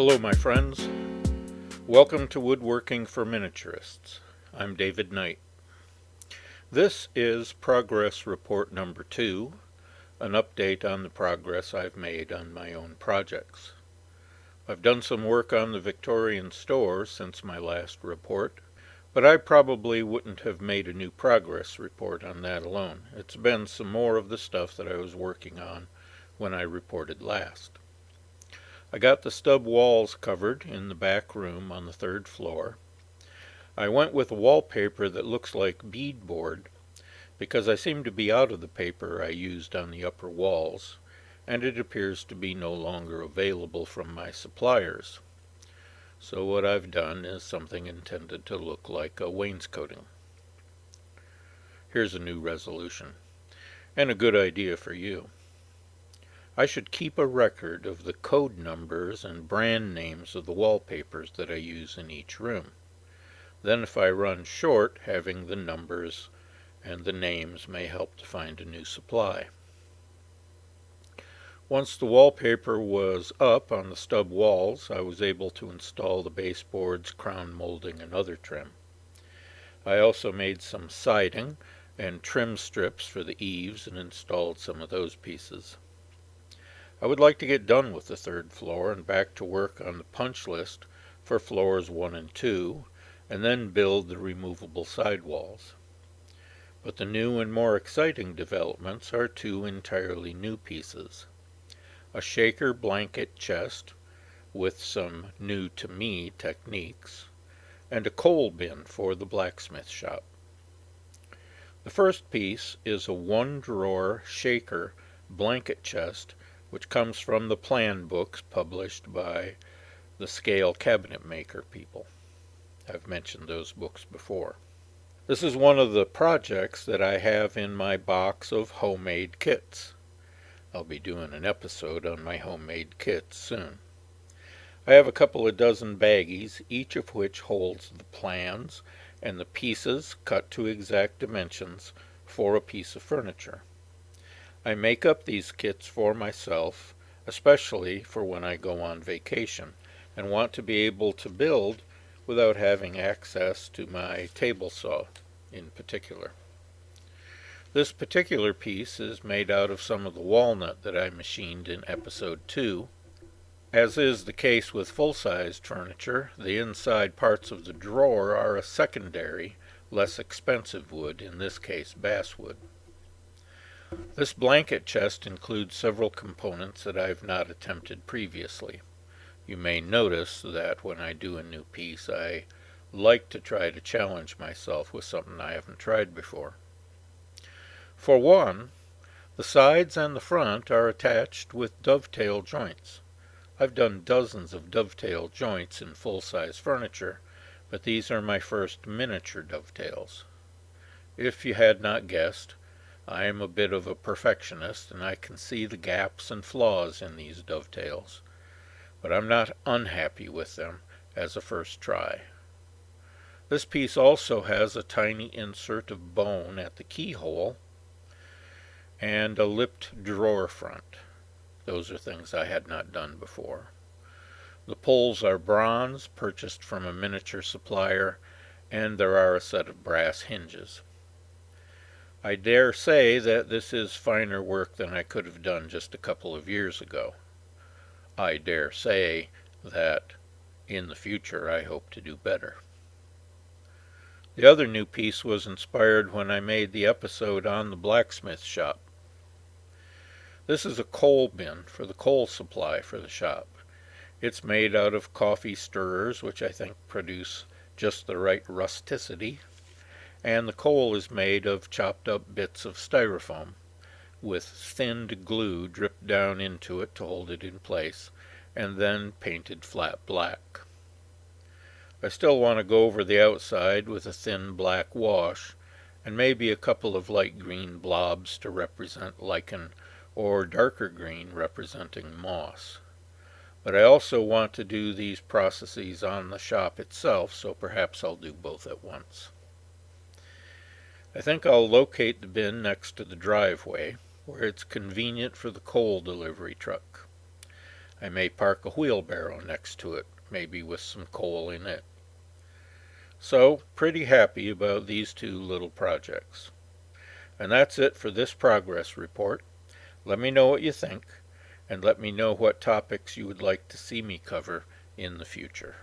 Hello, my friends. Welcome to Woodworking for Miniaturists. I'm David Knight. This is Progress Report number 2, an update on the progress I've made on my own projects. I've done some work on the Victorian store since my last report, but I probably wouldn't have made a new progress report on that alone. It's been some more of the stuff that I was working on when I reported last. I got the stub walls covered in the back room on the 3rd floor. I went with wallpaper that looks like beadboard because I seem to be out of the paper I used on the upper walls, and it appears to be no longer available from my suppliers. So what I've done is something intended to look like a wainscoting. Here's a new resolution, and a good idea for you. I should keep a record of the code numbers and brand names of the wallpapers that I use in each room. Then if I run short, having the numbers and the names may help to find a new supply. Once the wallpaper was up on the stub walls, I was able to install the baseboards, crown molding, and other trim. I also made some siding and trim strips for the eaves and installed some of those pieces. I would like to get done with the 3rd floor and back to work on the punch list for floors 1 and 2, and then build the removable sidewalls. But the new and more exciting developments are 2 entirely new pieces. A shaker blanket chest with some new-to-me techniques, and a coal bin for the blacksmith shop. The first piece is a 1-drawer shaker blanket chest which comes from the plan books published by the Scale Cabinet Maker people. I've mentioned those books before. This is one of the projects that I have in my box of homemade kits. I'll be doing an episode on my homemade kits soon. I have a couple of dozen baggies, each of which holds the plans and the pieces cut to exact dimensions for a piece of furniture. I make up these kits for myself, especially for when I go on vacation and want to be able to build without having access to my table saw in particular. This particular piece is made out of some of the walnut that I machined in episode 2. As is the case with full-sized furniture, the inside parts of the drawer are a secondary, less expensive wood, in this case basswood. This blanket chest includes several components that I've not attempted previously. You may notice that when I do a new piece, I like to try to challenge myself with something I haven't tried before. For one, the sides and the front are attached with dovetail joints. I've done dozens of dovetail joints in full-size furniture, but these are my first miniature dovetails. If you had not guessed, I am a bit of a perfectionist, and I can see the gaps and flaws in these dovetails, but I'm not unhappy with them as a first try. This piece also has a tiny insert of bone at the keyhole and a lipped drawer front. Those are things I had not done before. The poles are bronze, purchased from a miniature supplier, and there are a set of brass hinges. I dare say that this is finer work than I could have done just a couple of years ago. I dare say that in the future I hope to do better. The other new piece was inspired when I made the episode on the blacksmith shop. This is a coal bin for the coal supply for the shop. It's made out of coffee stirrers, which I think produce just the right rusticity, and the coal is made of chopped up bits of styrofoam with thinned glue dripped down into it to hold it in place, and then painted flat black. I still want to go over the outside with a thin black wash, and maybe a couple of light green blobs to represent lichen, or darker green representing moss. But I also want to do these processes on the shop itself, so perhaps I'll do both at once. I think I'll locate the bin next to the driveway, where it's convenient for the coal delivery truck. I may park a wheelbarrow next to it, maybe with some coal in it. So, pretty happy about these two little projects. And that's it for this progress report. Let me know what you think, and let me know what topics you would like to see me cover in the future.